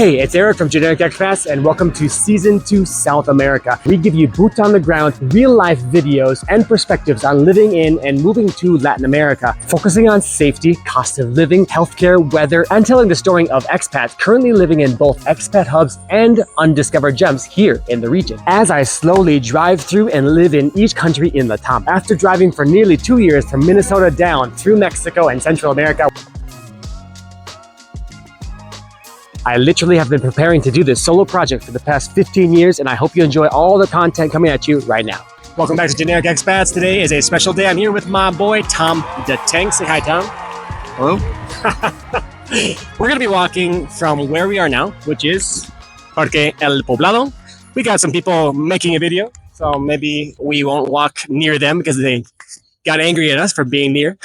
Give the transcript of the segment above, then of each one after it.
Hey, it's Eric from Generic Expats and welcome to Season 2 South America. We give you boots on the ground, real life videos and perspectives on living in and moving to Latin America, focusing on safety, cost of living, healthcare, weather, and telling the story of expats currently living in both expat hubs and undiscovered gems here in the region. As I slowly drive through and live in each country in Latam, after driving for nearly 2 years from Minnesota down through Mexico and Central America, I literally have been preparing to do this solo project for the past 15 years, and I hope you enjoy all the content coming at you right now. Welcome back to Generic Expats. Today is a special day. I'm here with my boy, Tom the Tank. Say hi, Tom. Hello. We're going to be walking from where we are now, which is Parque El Poblado. We got some people making a video, so maybe we won't walk near them because they got angry at us for being near.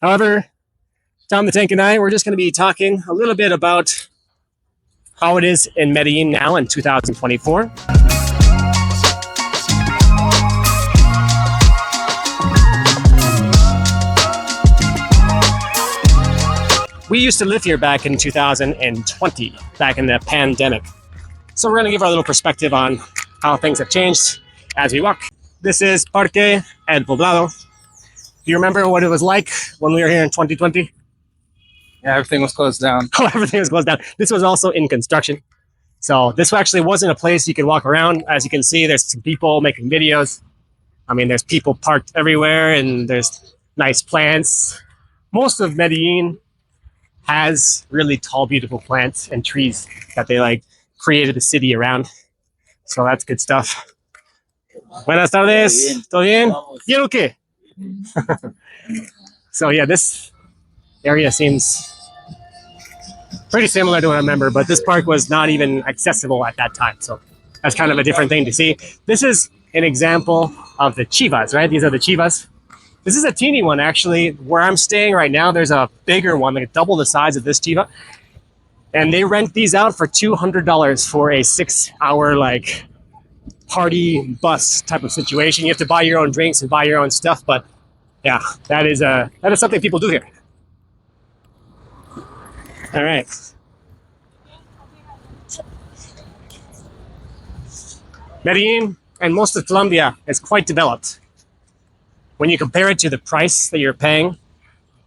However, Tom the Tank and I, we're just going to be talking a little bit about how it is in Medellin now in 2024. We used to live here back in 2020, back in the pandemic. So we're gonna give our little perspective on how things have changed as we walk. This is Parque El Poblado. Do you remember what it was like when we were here in 2020? Yeah, everything was closed down. Oh, everything was closed down. This was also in construction. So this actually wasn't a place you could walk around. As you can see, there's some people making videos. I mean, there's people parked everywhere and there's nice plants. Most of Medellin has really tall, beautiful plants and trees that they like created the city around. So that's good stuff. Buenas tardes. ¿Todo bien? ¿Quiero qué? So yeah, this area seems pretty similar to what I remember, but this park was not even accessible at that time. So that's kind of a different thing to see. This is an example of the Chivas, right? These are the Chivas. This is a teeny one, actually. Where I'm staying right now, there's a bigger one, like double the size of this Chiva. And they rent these out for $200 for a 6-hour like party bus type of situation. You have to buy your own drinks and buy your own stuff, but yeah, that is something people do here. All right. Medellin and most of Colombia is quite developed. When you compare it to the price that you're paying,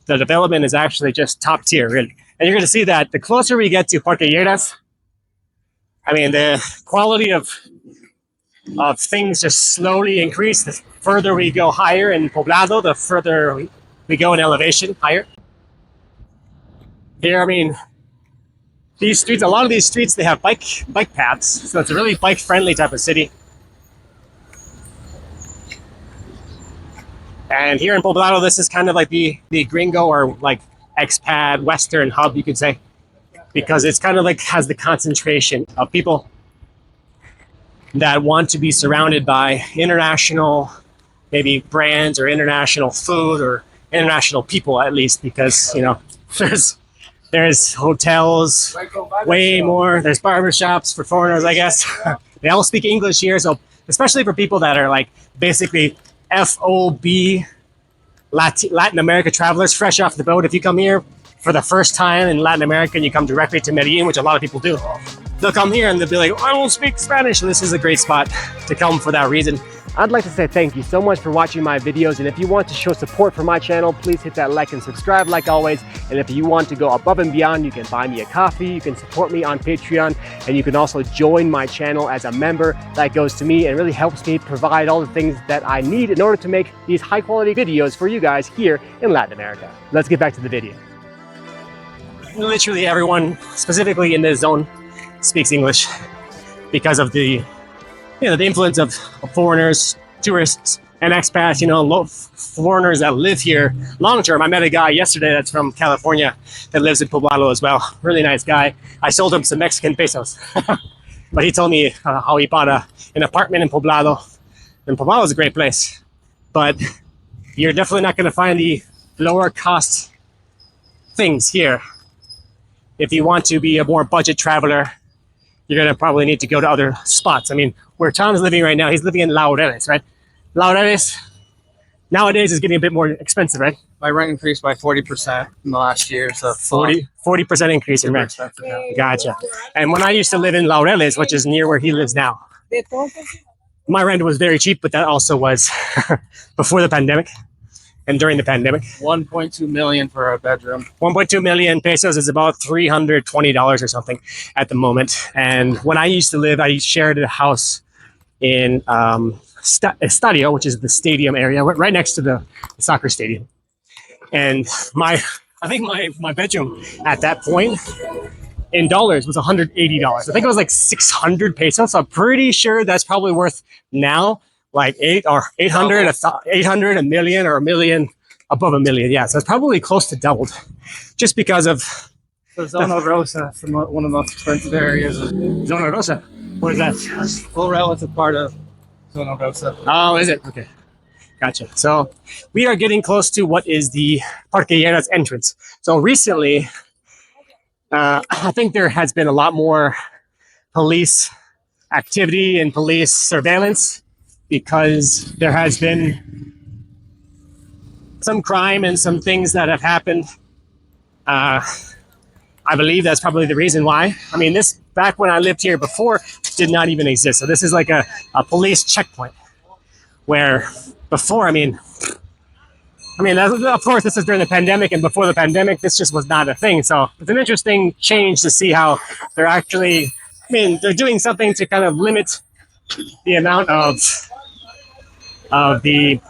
the development is actually just top tier, really. And you're going to see that the closer we get to Parque Lleras, I mean, the quality of things just slowly increase. The further we go higher in Poblado, the further we go in elevation higher. Here, I mean, these streets, a lot of these streets, they have bike paths, so it's a really bike-friendly type of city. And here in Poblado, this is kind of like the gringo or like expat Western hub, you could say, because it's kind of like has the concentration of people that want to be surrounded by international, maybe brands or international food or international people at least, because, you know, there's hotels, way more. There's barbershops for foreigners, I guess. They all speak English here, so especially for people that are like basically FOB Latin America travelers, fresh off the boat. If you come here for the first time in Latin America and you come directly to Medellin, which a lot of people do, they'll come here and they'll be like, I don't speak Spanish. And this is a great spot to come for that reason. I'd like to say thank you so much for watching my videos, and if you want to show support for my channel, please hit that like and subscribe like always. And if you want to go above and beyond, you can buy me a coffee, you can support me on Patreon, and you can also join my channel as a member. That goes to me and really helps me provide all the things that I need in order to make these high quality videos for you guys here in Latin America. Let's get back to the video. Literally everyone, specifically in this zone, speaks English because of the the influence of foreigners, tourists, and expats, foreigners that live here long term. I met a guy yesterday that's from California that lives in Poblado as well. Really nice guy. I sold him some Mexican pesos. But he told me how he bought an apartment in Poblado. And Poblado is a great place. But you're definitely not going to find the lower cost things here. If you want to be a more budget traveler, you're going to probably need to go to other spots. I mean, where Tom's living right now, he's living in Laureles, right? Laureles nowadays is getting a bit more expensive, right? My rent increased by 40% in the last year. So 40% increase in rent. Gotcha. And when I used to live in Laureles, which is near where he lives now, my rent was very cheap, but that also was before the pandemic and during the pandemic. 1.2 million for a bedroom. 1.2 million pesos is about $320 or something at the moment. And when I used to live, I shared a house in Estadio, which is the stadium area, right next to the soccer stadium. And I think my bedroom at that point in dollars was $180. I think it was like 600 pesos. So I'm pretty sure that's probably worth now like 800, a million, or a million, above a million. Yeah, so it's probably close to doubled, just because of So Zona Rosa, one of the most expensive areas. Zona Rosa. What is that? Laureles is a part of Zona Rosa. Oh, is it? Okay, gotcha. So we are getting close to what is the Parque Lleras entrance. So recently, I think there has been a lot more police activity and police surveillance, because there has been some crime and some things that have happened. I believe that's probably the reason why. I mean, this, back when I lived here before, did not even exist. So this is like a police checkpoint, where before, I mean, of course, this is during the pandemic, and before the pandemic, this just was not a thing. So it's an interesting change to see how they're actually, they're doing something to kind of limit the amount of the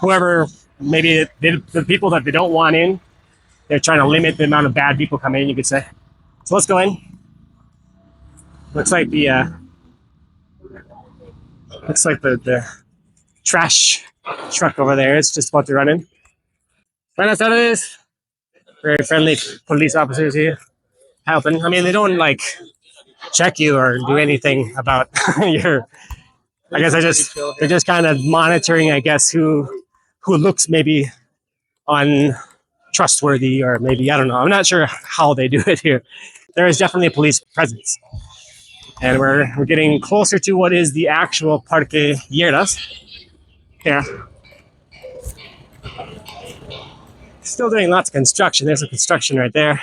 whoever, maybe the people that they don't want in. They're trying to limit the amount of bad people coming in, you could say. So let's go in. Looks like the trash truck over there is just about to run in. Buenas tardes. Very friendly police officers here helping. I mean, they don't like check you or do anything about your. I guess they're just kind of monitoring, I guess, who looks maybe untrustworthy, or maybe, I don't know. I'm not sure how they do it here. There is definitely a police presence. And we're getting closer to what is the actual Parque Lleras. Yeah. Still doing lots of construction. There's some construction right there.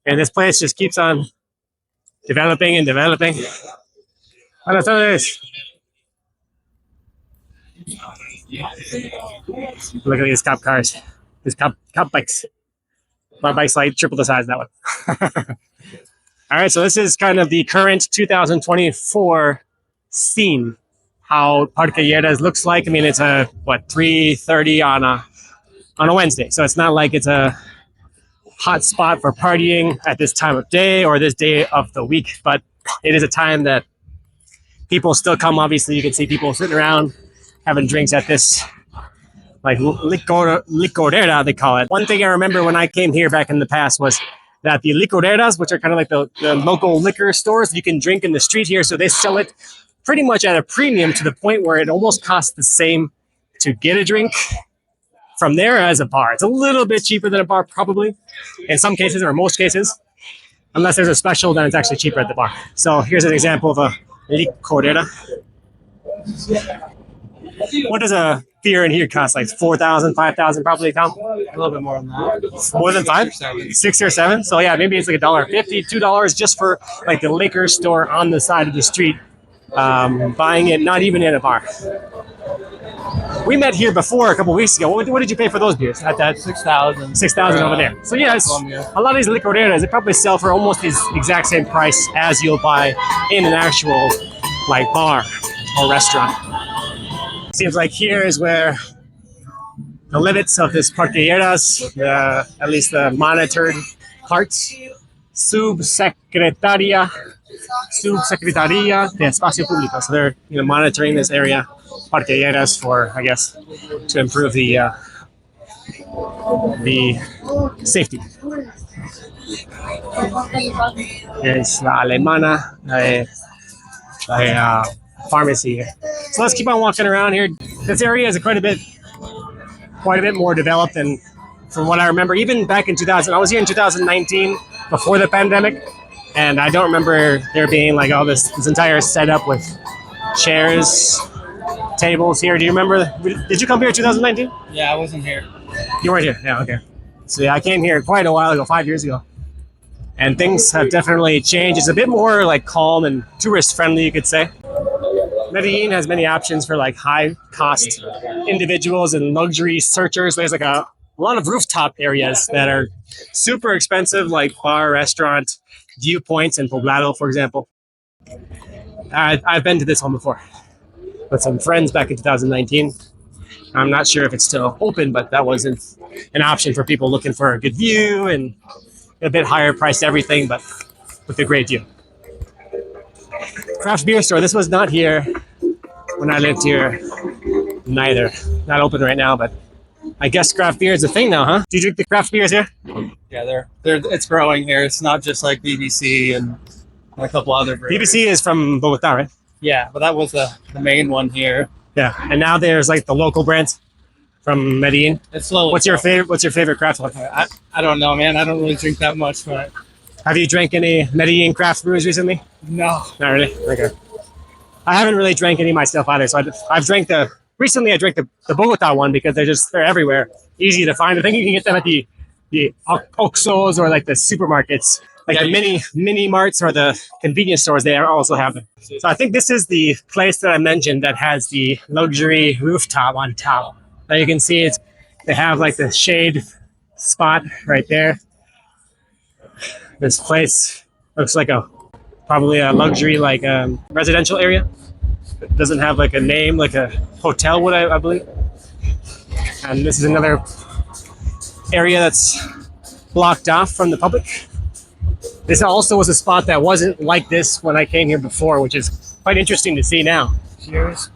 And this place just keeps on developing and developing. Buenas tardes. Look at these cop cars. These cop bikes. My bike's like triple the size of that one. All right, so this is kind of the current 2024 scene. How Parque Lleras looks like. I mean, it's 3:30 on a Wednesday. So it's not like it's a hot spot for partying at this time of day or this day of the week, but it is a time that people still come. Obviously, you can see people sitting around having drinks at this, like licorera, they call it. One thing I remember when I came here back in the past was that the licoreras, which are kind of like the local liquor stores you can drink in the street here, so they sell it pretty much at a premium, to the point where it almost costs the same to get a drink from there as a bar. It's a little bit cheaper than a bar, probably, in some cases, or most cases. Unless there's a special, then it's actually cheaper at the bar. So here's an example of a licorera. What does a beer in here cost? Like 4,000, 5,000 probably, Tom? A little bit more than that. More than 5? 6 or 7? So yeah, maybe it's like $1.50, $2 just for like the liquor store on the side of the street. Buying it, not even in a bar. We met here before a couple weeks ago. What did you pay for those beers? At that 6,000. 6,000 over there. So yeah, a lot of these licoreras, they probably sell for almost the exact same price as you'll buy in an actual like bar or restaurant. Seems like here is where the limits of this Parque Lleras, at least the monitored parts, Subsecretaría de Espacio Público. So they're monitoring this area, Parque Lleras, for, I guess, to improve the safety. Here's La Alemana, pharmacy here. So let's keep on walking around here. This area is quite a bit more developed than from what I remember. Even back in 2000, I was here in 2019 before the pandemic, and I don't remember there being like all this entire setup with chairs, tables here. Do you remember? Did you come here in 2019? Yeah, I wasn't here. You weren't here? Yeah, okay. So yeah, I came here quite a while ago, 5 years ago. And things have definitely changed. It's a bit more like calm and tourist friendly, you could say. Medellin has many options for like high cost individuals and luxury searchers. There's like a lot of rooftop areas that are super expensive, like bar, restaurant, viewpoints in Poblado, for example. I've been to this one before with some friends back in 2019. I'm not sure if it's still open, but that wasn't an option for people looking for a good view and a bit higher priced everything, but with a great view. Craft beer store. This was not here when I lived here. Neither. Not open right now, but I guess craft beer is a thing now, huh? Do you drink the craft beers here? Yeah, they're it's growing here. It's not just like BBC and a couple other breweries. BBC is from Bogota, right? Yeah, but that was the main one here. Yeah, and now there's like the local brands from Medellin. It's slowly. What's your favorite craft one? I don't know, man. I don't really drink that much, but Have you drank any Medellin craft brews recently? no. Not really. Okay. I haven't really drank any myself either. So I've drank recently I drank the Bogota one because they're everywhere, easy to find. I think you can get them at the Oxxos or like the supermarkets, like the mini marts or the convenience stores. They also have them. So I think this is the place that I mentioned that has the luxury rooftop on top. Now you can see they have like the shade spot right there. This place looks like probably a luxury like residential area. It doesn't have like a name, like a hotel would, I believe. And this is another area that's blocked off from the public. This also was a spot that wasn't like this when I came here before, which is quite interesting to see now. Cheers.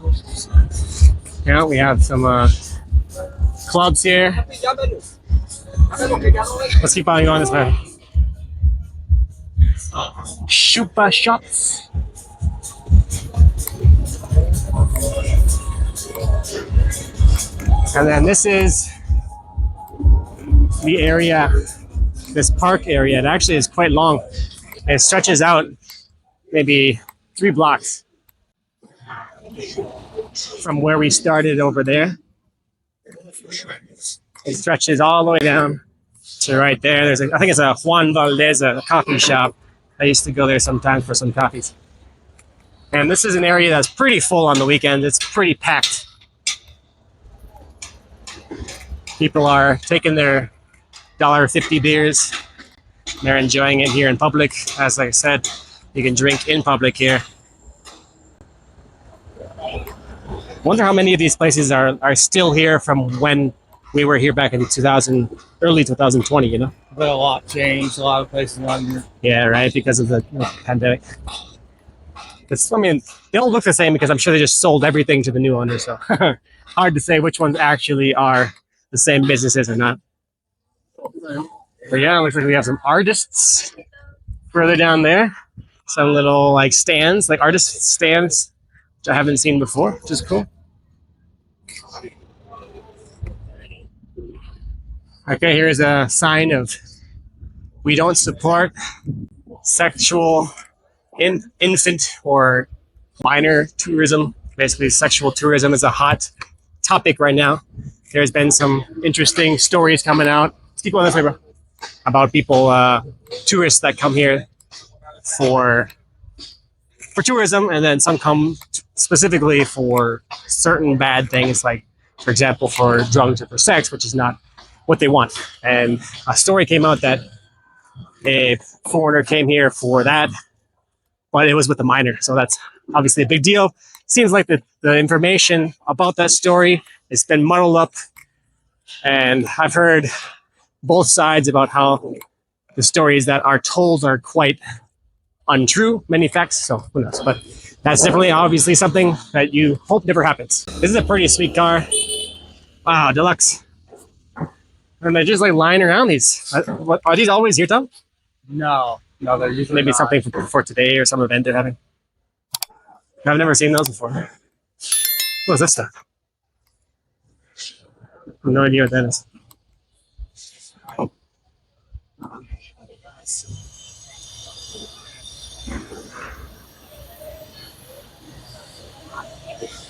Yeah, we have some clubs here. Let's keep on going this way. Chupa shops. And then this is the area, this park area. It actually is quite long. It stretches out maybe 3 blocks from where we started over there. It stretches all the way down to right there. I think it's a Juan Valdez, a coffee shop. I used to go there sometimes for some coffees. And this is an area that's pretty full on the weekend. It's pretty packed. People are taking their $1.50 beers. They're enjoying it here in public. As I said, you can drink in public here. Wonder how many of these places are still here from when we were here back in early 2020, you know? But a lot changed. A lot of places around here. Yeah, right, because of the pandemic. I mean, they all look the same because I'm sure they just sold everything to the new owner, so hard to say which ones actually are the same businesses or not. But yeah, it looks like we have some artists further down there. Some little like stands, like artist stands, which I haven't seen before, which is cool. Okay, here's a sign of we don't support sexual infant or minor tourism. Basically, sexual tourism is a hot topic right now. There's been some interesting stories coming out. Let's keep going this way, bro. About people, tourists that come here for tourism, and then some come specifically for certain bad things, like, for example, for drugs or for sex, which is not what they want. And a story came out that a foreigner came here for that, but it was with a minor. So that's obviously a big deal. Seems like the information about that story has been muddled up. And I've heard both sides about how the stories that are told are quite untrue, many facts. So who knows? But that's definitely obviously something that you hope never happens. This is a pretty sweet car. Wow, deluxe. And they're just like lying around these. Are these always here, Tom? No, they're usually Maybe not. something for today or some event they're having. I've never seen those before. What is this stuff? I have no idea what that is.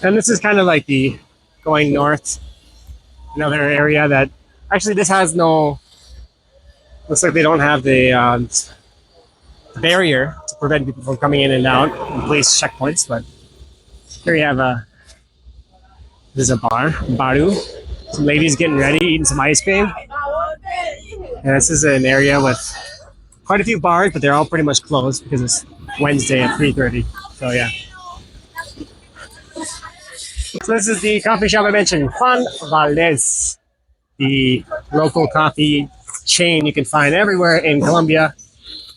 And this is kind of like the going north, another area that Actually, this has no. Looks like they don't have the barrier to prevent people from coming in and out and police checkpoints. But here you have there's a baru. Some ladies getting ready, eating some ice cream. And this is an area with quite a few bars, but they're all pretty much closed because it's Wednesday at 3:30. So yeah. So this is the coffee shop I mentioned, Juan Valdez, the local coffee chain you can find everywhere in Colombia.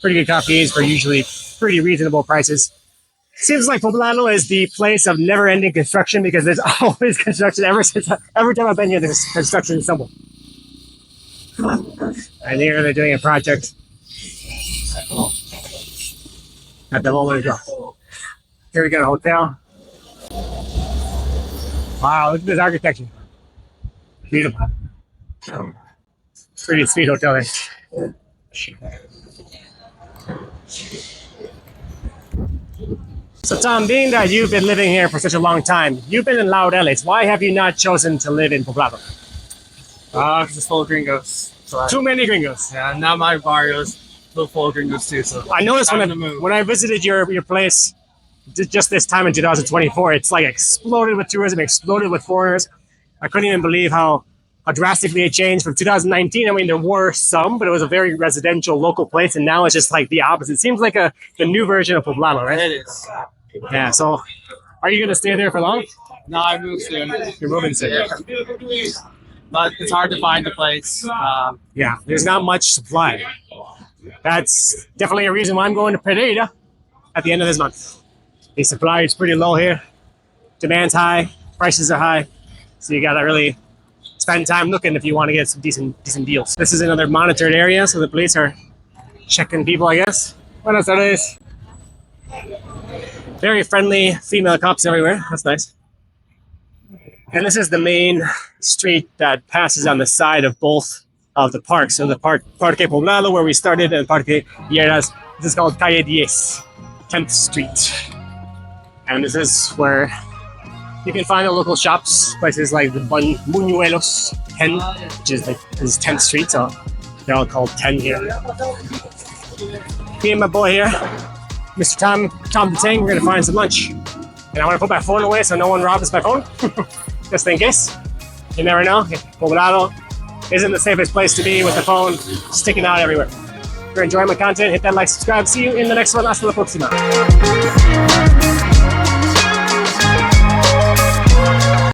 Pretty good coffees for usually pretty reasonable prices. Seems like Poblado is the place of never-ending construction because there's always construction. Every time I've been here, there's construction somewhere. And here they're doing a project at the moment as well. Here we got a hotel. Wow, look at this architecture. Beautiful. Pretty sweet hotel there. So Tom, being that you've been living here for such a long time, you've been in Laureles. Why have you not chosen to live in Poblado? Because it's full of gringos. So Too many gringos. yeah, now my barrio is full of gringos too. So I noticed Time to move. when I visited your place just this time in 2024, it's like exploded with tourism, exploded with foreigners. I couldn't even believe how drastically it changed from 2019. I mean, there were some, but it was a very residential local place, and now it's just like the opposite. It seems like the new version of Poblado, right? it is. Yeah. So, are you gonna stay there for long? No, I moved soon. You're moving soon. Yeah. But it's hard to find a place. Yeah, there's not much supply. That's definitely a reason why I'm going to Pereira at the end of this month. The supply is pretty low here. Demand's high, prices are high. So you gotta really spend time looking if you want to get some decent deals. This is another monitored area, so the police are checking people, I guess. Buenas tardes. Very friendly female cops everywhere. That's nice. And this is the main street that passes on the side of both of the parks. So the Parque Poblado, where we started, and Parque Lleras. This is called Calle 10th Street. And this is where you can find the local shops, places like the Buñuelos 10, which is like this is 10th Street, so they're all called 10 here. Me and my boy here, Mr. Tom the Tank, we're gonna find some lunch. And I want to put my phone away so no one robs my phone, just in case. You never know. Poblado isn't the safest place to be with the phone sticking out everywhere. If you're enjoying my content, hit that like, subscribe. See you in the next one. Hasta la próxima.